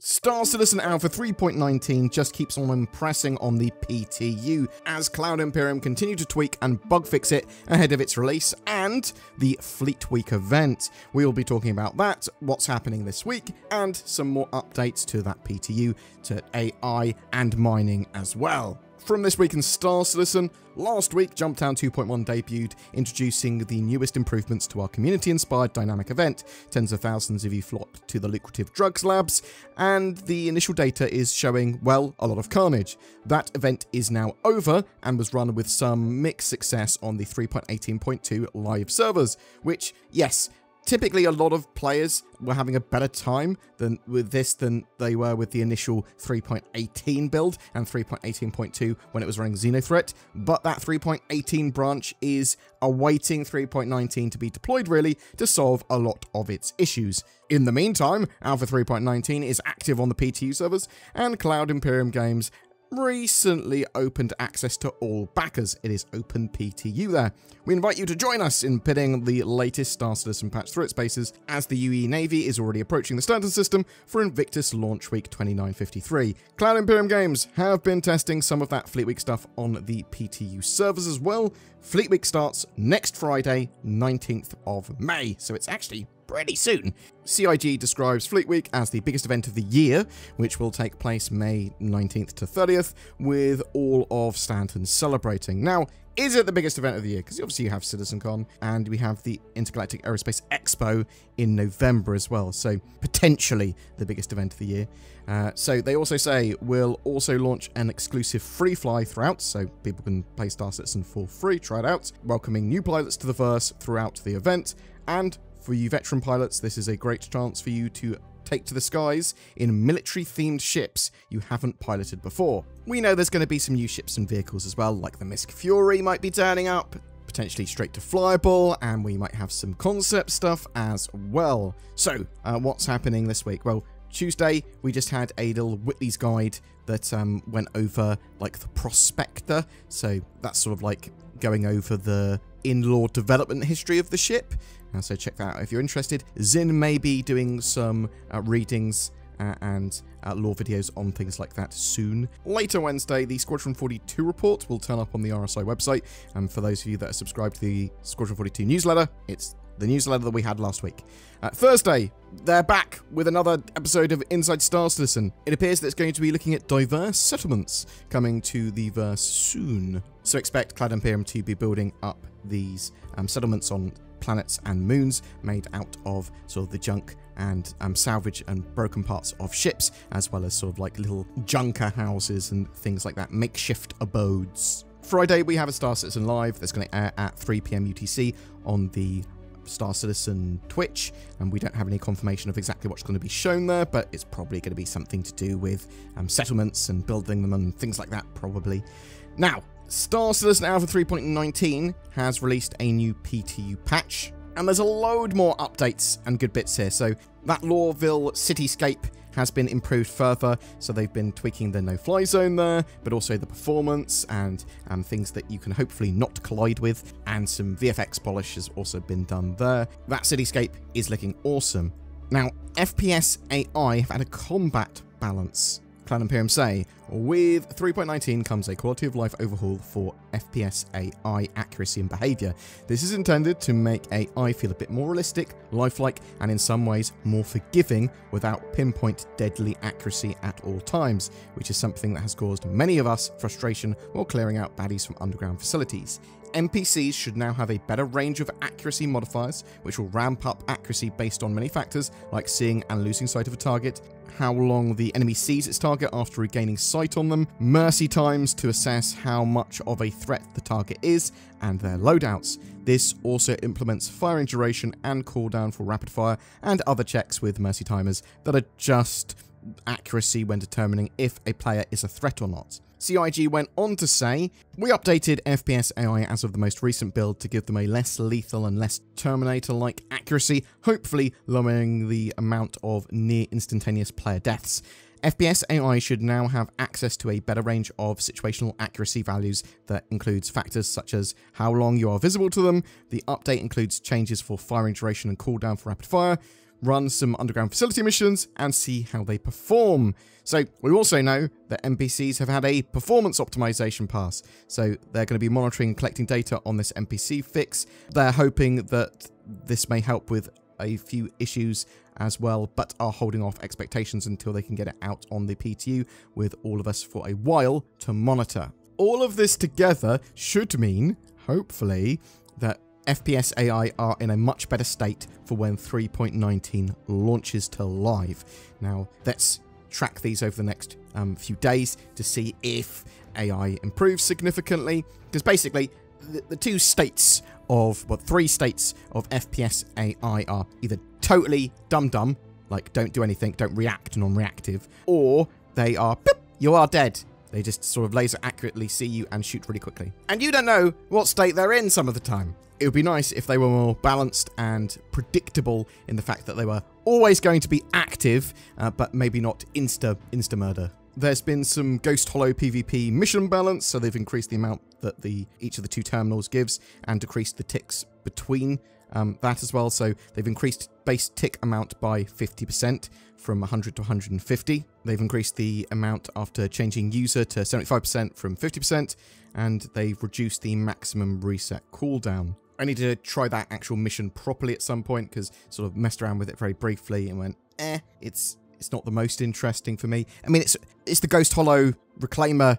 Star Citizen Alpha 3.19 just keeps on impressing on the PTU as Cloud Imperium continue to tweak and bug fix it ahead of its release and the Fleet Week event. We will be talking about that, what's happening this week, and some more updates to that PTU, to AI and mining as well. From this week in Star Citizen, last week Jumptown 2.1 debuted, introducing the newest improvements to our community-inspired dynamic event. Tens of thousands of you flocked to the lucrative drugs labs, and the initial data is showing, well, a lot of carnage. That event is now over and was run with some mixed success on the 3.18.2 live servers, which, yes, typically a lot of players were having a better time with this than they were with the initial 3.18 build and 3.18.2 when it was running Xenothreat, but that 3.18 branch is awaiting 3.19 to be deployed really to solve a lot of its issues. In the meantime, Alpha 3.19 is active on the PTU servers, and Cloud Imperium Games recently opened access to all backers. It is open PTU there. We invite you to join us in pitting the latest Star Citizen patch through its paces, as the UE Navy is already approaching the standard system for Invictus Launch Week 2953. Cloud Imperium Games have been testing some of that Fleet Week stuff on the PTU servers as well. Fleet Week starts next Friday, 19th of May, so it's actually pretty soon. CIG describes Fleet Week as the biggest event of the year, which will take place May 19th to 30th, with all of Stanton celebrating. Now, is it the biggest event of the year? Because obviously you have CitizenCon, and we have the Intergalactic Aerospace Expo in November as well, so potentially the biggest event of the year. So they also say we'll also launch an exclusive free fly throughout, so people can play Star Citizen for free, try it out, welcoming new pilots to the verse throughout the event, and for you veteran pilots, this is a great chance for you to take to the skies in military-themed ships you haven't piloted before. We know there's going to be some new ships and vehicles as well, like the Misk Fury might be turning up, potentially straight to flyable, and we might have some concept stuff as well. So, what's happening this week? Well, Tuesday, we just had a little Whitley's Guide that went over, like, the Prospector, so that's sort of like going over the in-law development history of the ship. So check that out if you're interested. Zin may be doing some readings and lore videos on things like that soon. Later Wednesday, the Squadron 42 report will turn up on the RSI website. And for those of you that are subscribed to the Squadron 42 newsletter, it's the newsletter that we had last week. Thursday, they're back with another episode of Inside Star Citizen. It appears that it's going to be looking at diverse settlements coming to the verse soon. So expect Cloud Imperium to be building up these settlements on planets and moons made out of sort of the junk and salvage and broken parts of ships, as well as sort of like little junker houses and things like that, makeshift abodes. Friday, we have a Star Citizen Live that's going to air at 3 PM UTC on the Star Citizen Twitch, and we don't have any confirmation of exactly what's going to be shown there, but it's probably going to be something to do with settlements and building them and things like that, probably. Now, Star Citizen Alpha 3.19 has released a new PTU patch, and there's a load more updates and good bits here. So that Lorville cityscape has been improved further, so they've been tweaking the no-fly zone there, but also the performance and things that you can hopefully not collide with, and some VFX polish has also been done there. That cityscape is looking awesome. Now, FPS AI have had a combat balance. Cloud Imperium say, with 3.19 comes a quality of life overhaul for FPS AI accuracy and behavior. This is intended to make AI feel a bit more realistic, lifelike, and in some ways more forgiving without pinpoint deadly accuracy at all times, which is something that has caused many of us frustration while clearing out baddies from underground facilities. NPCs should now have a better range of accuracy modifiers, which will ramp up accuracy based on many factors, like seeing and losing sight of a target, how long the enemy sees its target after regaining sight on them, mercy times to assess how much of a threat the target is, and their loadouts. This also implements firing duration and cooldown for rapid fire and other checks with mercy timers that are just accuracy when determining if a player is a threat or not. CIG went on to say, we updated FPS AI as of the most recent build to give them a less lethal and less Terminator-like accuracy, hopefully lowering the amount of near instantaneous player deaths. FPS AI should now have access to a better range of situational accuracy values that includes factors such as how long you are visible to them. The update includes changes for firing duration and cooldown for rapid fire, run some underground facility missions, and see how they perform. So we also know that NPCs have had a performance optimization pass. So they're going to be monitoring and collecting data on this NPC fix. They're hoping that this may help with a few issues as well, but are holding off expectations until they can get it out on the PTU with all of us for a while to monitor. All of this together should mean, hopefully, that FPS AI are in a much better state for when 3.19 launches to live. Now, let's track these over the next few days to see if AI improves significantly, because basically the two states of, well, three states of FPS AI are either totally dumb, like don't do anything, don't react, non-reactive, or they are, boop, you are dead. They just sort of laser accurately see you and shoot really quickly. And you don't know what state they're in some of the time. It would be nice if they were more balanced and predictable in the fact that they were always going to be active, but maybe not insta-murder. There's been some Ghost Hollow PvP mission balance, so they've increased the amount that each of the two terminals gives and decreased the ticks between that as well. So they've increased base tick amount by 50% from 100 to 150. They've increased the amount after changing user to 75% from 50%, and they've reduced the maximum reset cooldown. I need to try that actual mission properly at some point, because sort of messed around with it very briefly and went, it's not the most interesting for me. I mean, it's the Ghost Hollow Reclaimer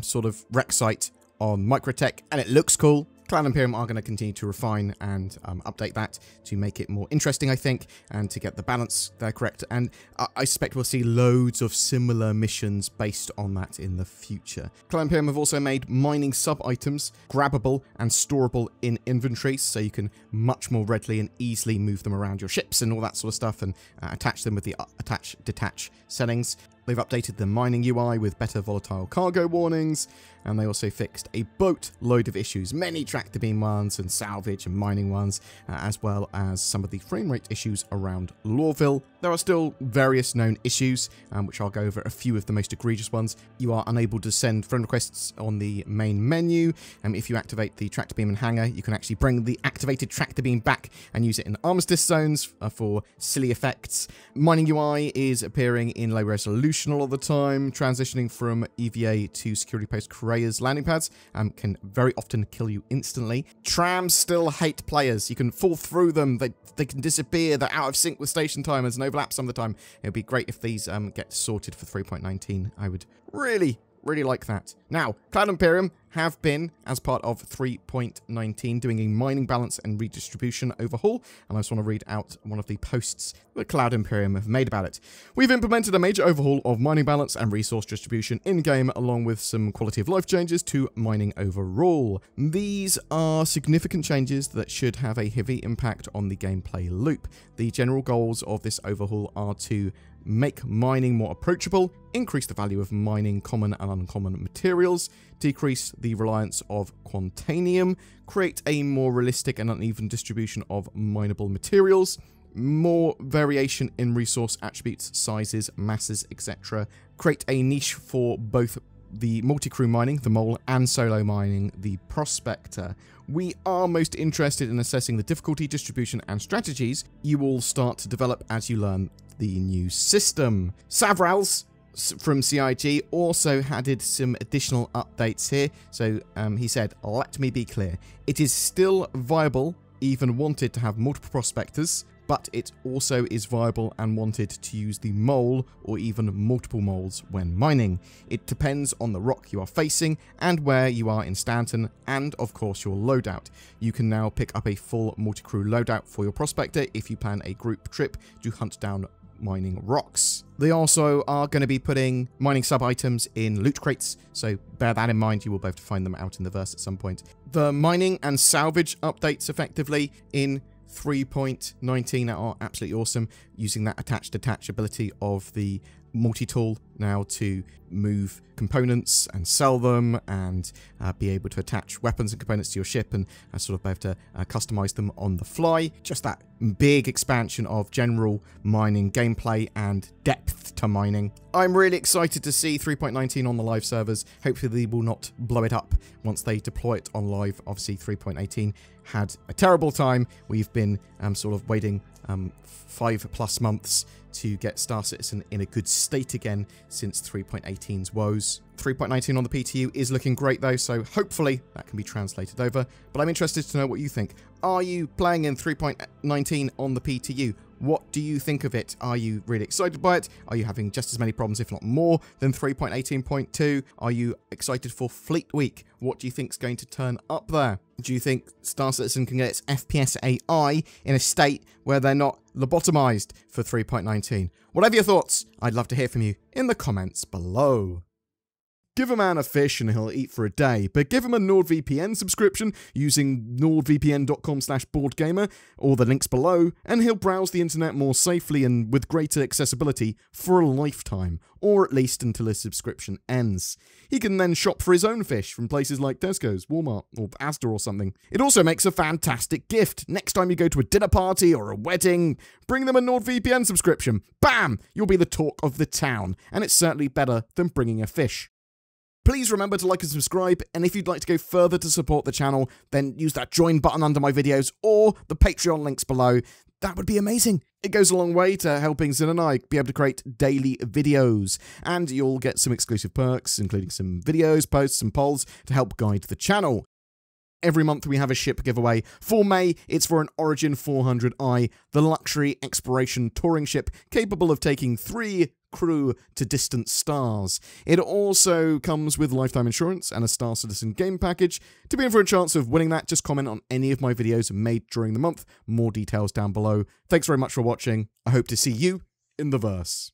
sort of rec site on Microtech, and it looks cool. Cloud Imperium are going to continue to refine and update that to make it more interesting, I think, and to get the balance there correct. And I suspect we'll see loads of similar missions based on that in the future. Cloud Imperium have also made mining sub-items grabbable and storable in inventories, so you can much more readily and easily move them around your ships and all that sort of stuff, and attach them with the attach-detach settings. They've updated the mining UI with better volatile cargo warnings, and they also fixed a boatload of issues, many tractor beam ones and salvage and mining ones, as well as some of the frame rate issues around Lorville. There are still various known issues, which I'll go over a few of the most egregious ones. You are unable to send friend requests on the main menu. If you activate the tractor beam and hangar, you can actually bring the activated tractor beam back and use it in armistice zones for silly effects. Mining UI is appearing in low resolution all the time. Transitioning from EVA to security post Correa's landing pads can very often kill you instantly. Trams still hate players. You can fall through them. They can disappear. They're out of sync with station timers and overlap some of the time. It would be great if these get sorted for 3.19. I would really like that. Now, Cloud Imperium have been, as part of 3.19, doing a mining balance and redistribution overhaul, and I just want to read out one of the posts that Cloud Imperium have made about it. We've implemented a major overhaul of mining balance and resource distribution in-game, along with some quality of life changes to mining overall. These are significant changes that should have a heavy impact on the gameplay loop. The general goals of this overhaul are to make mining more approachable, increase the value of mining common and uncommon materials, decrease the reliance of Quantanium, create a more realistic and uneven distribution of mineable materials, more variation in resource attributes, sizes, masses, etc. Create a niche for both the multi-crew mining, the Mole, and solo mining, the Prospector. We are most interested in assessing the difficulty, distribution, and strategies you will start to develop as you learn the new system. Savrals from CIG also added some additional updates here. So he said, let me be clear. It is still viable, even wanted to have multiple prospectors, but it also is viable and wanted to use the mole or even multiple moles when mining. It depends on the rock you are facing and where you are in Stanton, and of course your loadout. You can now pick up a full multi-crew loadout for your prospector if you plan a group trip to hunt down mining rocks. They also are going to be putting mining sub-items in loot crates, so bear that in mind. You will be able to find them out in the verse at some point. The mining and salvage updates effectively in 3.19 are absolutely awesome, using that attach-detach ability of the multi-tool now to move components and sell them, and be able to attach weapons and components to your ship and sort of be able to customize them on the fly. Just that big expansion of general mining gameplay and depth to mining. I'm really excited to see 3.19 on the live servers. Hopefully they will not blow it up once they deploy it on live. Obviously 3.18 had a terrible time. We've been sort of waiting 5+ months to get Star Citizen in a good state again since 3.18's woes. 3.19 on the PTU is looking great though, so hopefully that can be translated over. But I'm interested to know what you think. Are you playing in 3.19 on the PTU? What do you think of it? Are you really excited by it? Are you having just as many problems, if not more, than 3.18.2? Are you excited for Fleet Week? What do you think is going to turn up there? Do you think Star Citizen can get its FPS AI in a state where they're not lobotomized for 3.19? Whatever your thoughts, I'd love to hear from you in the comments below. Give a man a fish and he'll eat for a day, but give him a NordVPN subscription using nordvpn.com/BoredGamer or the links below, and he'll browse the internet more safely and with greater accessibility for a lifetime, or at least until his subscription ends. He can then shop for his own fish from places like Tesco's, Walmart, or Asda or something. It also makes a fantastic gift. Next time you go to a dinner party or a wedding, bring them a NordVPN subscription. Bam! You'll be the talk of the town, and it's certainly better than bringing a fish. Please remember to like and subscribe, and if you'd like to go further to support the channel, then use that join button under my videos or the Patreon links below. That would be amazing. It goes a long way to helping Zin and I be able to create daily videos, and you'll get some exclusive perks, including some videos, posts, and polls to help guide the channel. Every month we have a ship giveaway. For May, it's for an Origin 400i, the luxury exploration touring ship capable of taking 3 crew to distant stars. It also comes with lifetime insurance and a Star Citizen game package. To be in for a chance of winning that, just comment on any of my videos made during the month. More details down below. Thanks very much for watching. I hope to see you in the verse.